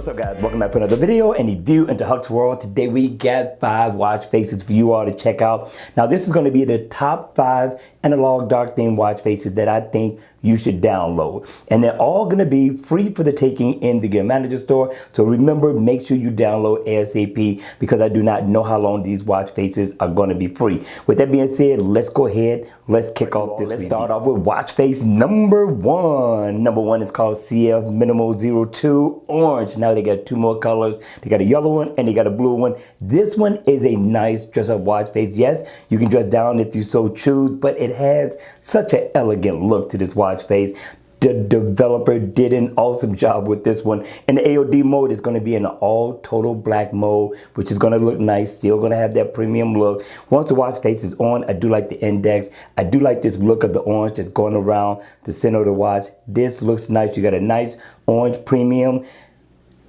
What's up, guys? Welcome back to another video and a view into Huck's World. Today we got 5 watch faces for you all to check out. Now this is going to be the top 5 analog dark theme watch faces that I think you should download, and they're all going to be free for the taking in the Gear Manager store. So remember, make sure you download ASAP, because I do not know how long these watch faces are going to be free. With that being said, let's go ahead, let's kick off this. Let's start off with watch face number 1. Number 1 is called CF Minimal 02 Orange. Now they got 2 more colors. They got a yellow one and they got a blue one. This one is a nice dress up watch face. Yes, you can dress down if you so choose, but it has such an elegant look to this watch face. The developer did an awesome job with this one. In the AOD mode, it's going to be in an all total black mode, which is going to look nice. Still going to have that premium look. Once the watch face is on, I do like the index. I do like this look of the orange that's going around the center of the watch. This looks nice. You got a nice orange premium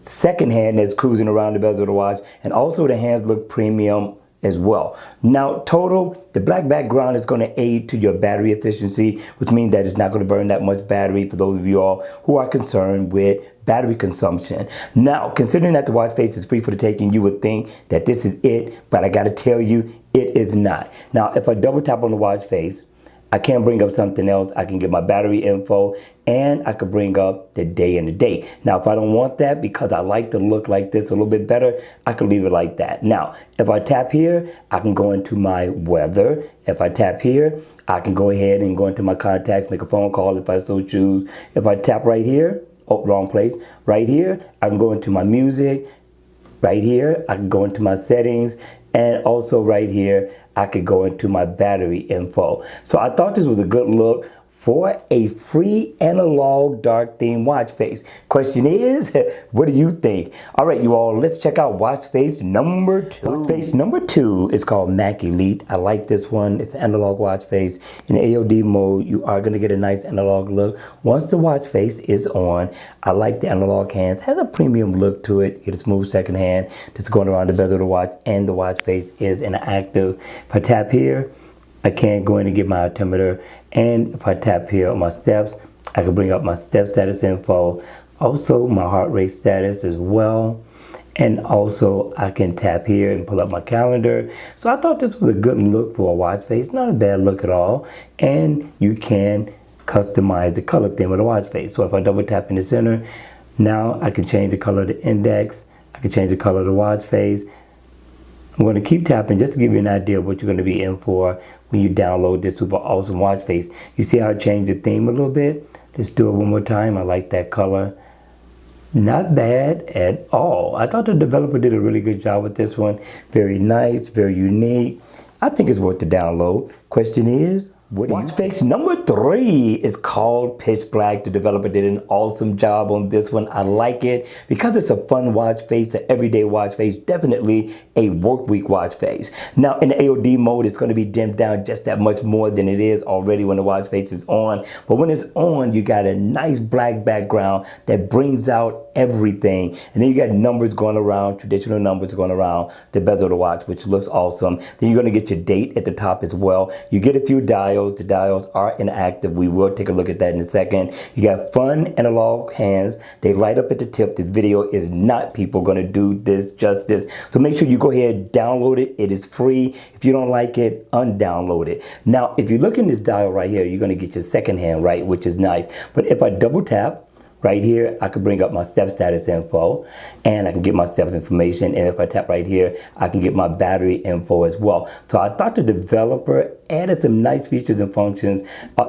second hand that's cruising around the bezel of the watch, and also the hands look premium as well. Now total, the black background is going to aid to your battery efficiency, which means that it's not going to burn that much battery for those of you all who are concerned with battery consumption. Now, considering that the watch face is free for the taking, you would think that this is it, but I got to tell you, it is not. Now, if I double tap on the watch face, I can bring up something else. I can get my battery info, and I could bring up the day and the date. Now, if I don't want that, because I like to look like this a little bit better, I can leave it like that. Now, if I tap here, I can go into my weather. If I tap here, I can go ahead and go into my contacts, make a phone call if I so choose. If I tap right here, oh, wrong place. Right here, I can go into my music. Right here, I can go into my settings. And also right here, I could go into my battery info. So I thought this was a good look for a free analog dark theme watch face. Question is, what do you think? All right, you all, let's check out watch face number 2. Watch face number 2 is called Mac Elite. I like this one. It's an analog watch face. In AOD mode, you are going to get a nice analog look. Once the watch face is on, I like the analog hands. It has a premium look to it. You get a smooth second hand that's going around the bezel of the watch, and the watch face is interactive. If I tap here, I can go in and get my altimeter, and if I tap here on my steps, I can bring up my step status info, also my heart rate status as well, and also I can tap here and pull up my calendar. So I thought this was a good look for a watch face, not a bad look at all, and you can customize the color theme of the watch face. So if I double tap in the center, now I can change the color of the index, I can change the color of the watch face. I'm going to keep tapping just to give you an idea of what you're going to be in for when you download this super awesome watch face. You see how I changed the theme a little bit? Let's do it one more time. I like that color. Not bad at all. I thought the developer did a really good job with this one. Very nice, very unique. I think it's worth the download. Question is, watch face number 3 is called Pitch Black. The developer did an awesome job on this one. I like it because it's a fun watch face, an everyday watch face, definitely a work week watch face. Now in the AOD mode, it's going to be dimmed down just that much more than it is already when the watch face is on. But when it's on, you got a nice black background that brings out everything. And then you got numbers going around, traditional numbers going around the bezel of the watch, which looks awesome. Then you're going to get your date at the top as well. You get a few dials. The dials are inactive. We will take a look at that in a second. You got fun analog hands. They light up at the tip. This video is not, people, going to do this justice. So make sure you go ahead, download it. It is free. If you don't like it, undownload it. Now, if you look in this dial right here, you're going to get your second hand, right, which is nice. But if I double tap, right here, I can bring up my step status info, and I can get my step information. And if I tap right here, I can get my battery info as well. So I thought the developer added some nice features and functions.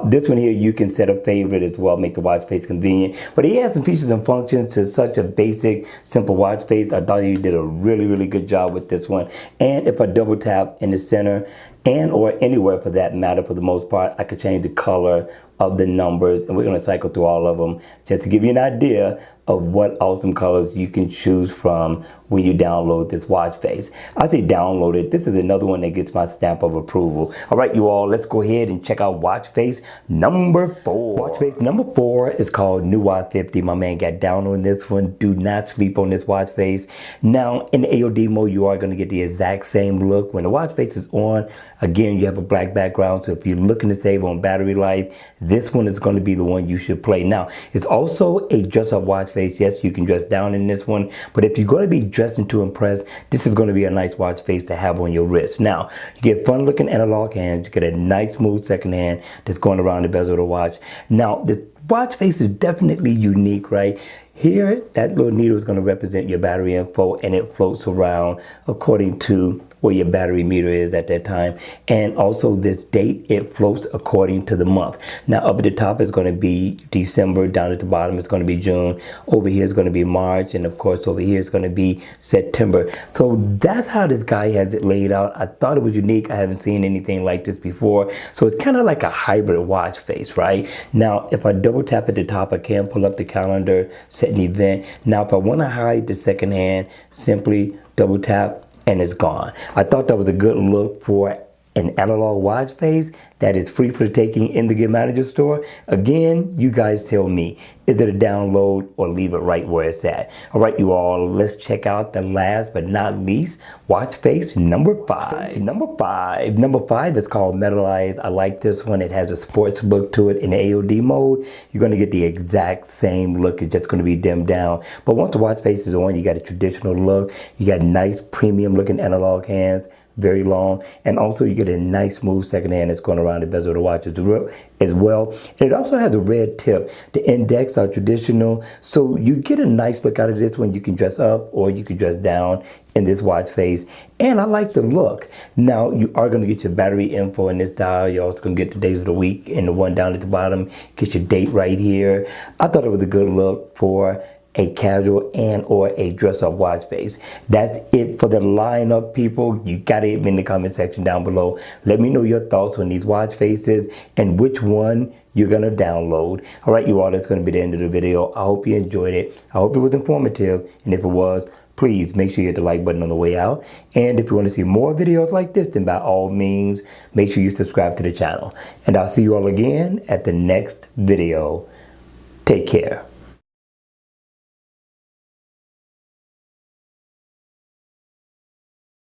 This one here, you can set a favorite as well, make the watch face convenient. But he has some features and functions to such a basic, simple watch face. I thought he did a really, really good job with this one. And if I double tap in the center, and or anywhere for that matter, for the most part, I could change the color of the numbers, and we're going to cycle through all of them just to give you an idea of what awesome colors you can choose from when you download this watch face. I say download it. This is another one that gets my stamp of approval. All right, you all, let's go ahead and check out watch face number 4. Watch face number 4 is called NEWA 50. My man got down on this one. Do not sleep on this watch face. Now, in the AOD mode, you are going to get the exact same look. When the watch face is on, Again, you have a black background, so if you're looking to save on battery life, this one is going to be the one you should play. Now, it's also a dress-up watch face. Yes, you can dress down in this one, but if you're going to be dressing to impress, this is going to be a nice watch face to have on your wrist. Now, you get fun-looking analog hands. You get a nice, smooth second hand that's going around the bezel of the watch. Now, this watch face is definitely unique, right? Here, that little needle is going to represent your battery info, and it floats around according to where your battery meter is at that time. And also this date, it floats according to the month. Now up at the top is going to be December, down at the bottom it's going to be June, over here is going to be March, and of course over here is going to be September. So that's how this guy has it laid out. I thought it was unique. I haven't seen anything like this before. So it's kind of like a hybrid watch face, right? Now if I double tap at the top, I can pull up the calendar, set an event. Now if I want to hide the second hand, simply double tap and it's gone. I thought that was a good look for an analog watch face that is free for the taking in the Gear Manager store. Again, you guys tell me, is it a download or leave it right where it's at? All right, you all, let's check out the last but not least watch face number 5. Number five is called Metallize. I like this one. It has a sports look to it. In the AOD mode, you're going to get the exact same look. It's just going to be dimmed down. But once the watch face is on, you got a traditional look. You got nice premium looking analog hands, very long, and also you get a nice smooth second hand that's going around the bezel of the watch as well. And it also has a red tip. The index are traditional, so you get a nice look out of this one. You can dress up or you can dress down in this watch face, and I like the look. Now you are going to get your battery info in this dial. You're also going to get the days of the week, and the one down at the bottom get your date right here. I thought it was a good look for a casual and or a dress-up watch face. That's it for the lineup, people. You gotta hit me in the comment section down below. Let me know your thoughts on these watch faces and which one you're gonna download. All right, you all, that's gonna be the end of the video. I hope you enjoyed it. I hope it was informative, and if it was, please make sure you hit the like button on the way out. And if you want to see more videos like this, then by all means, make sure you subscribe to the channel. And I'll see you all again at the next video. Take care.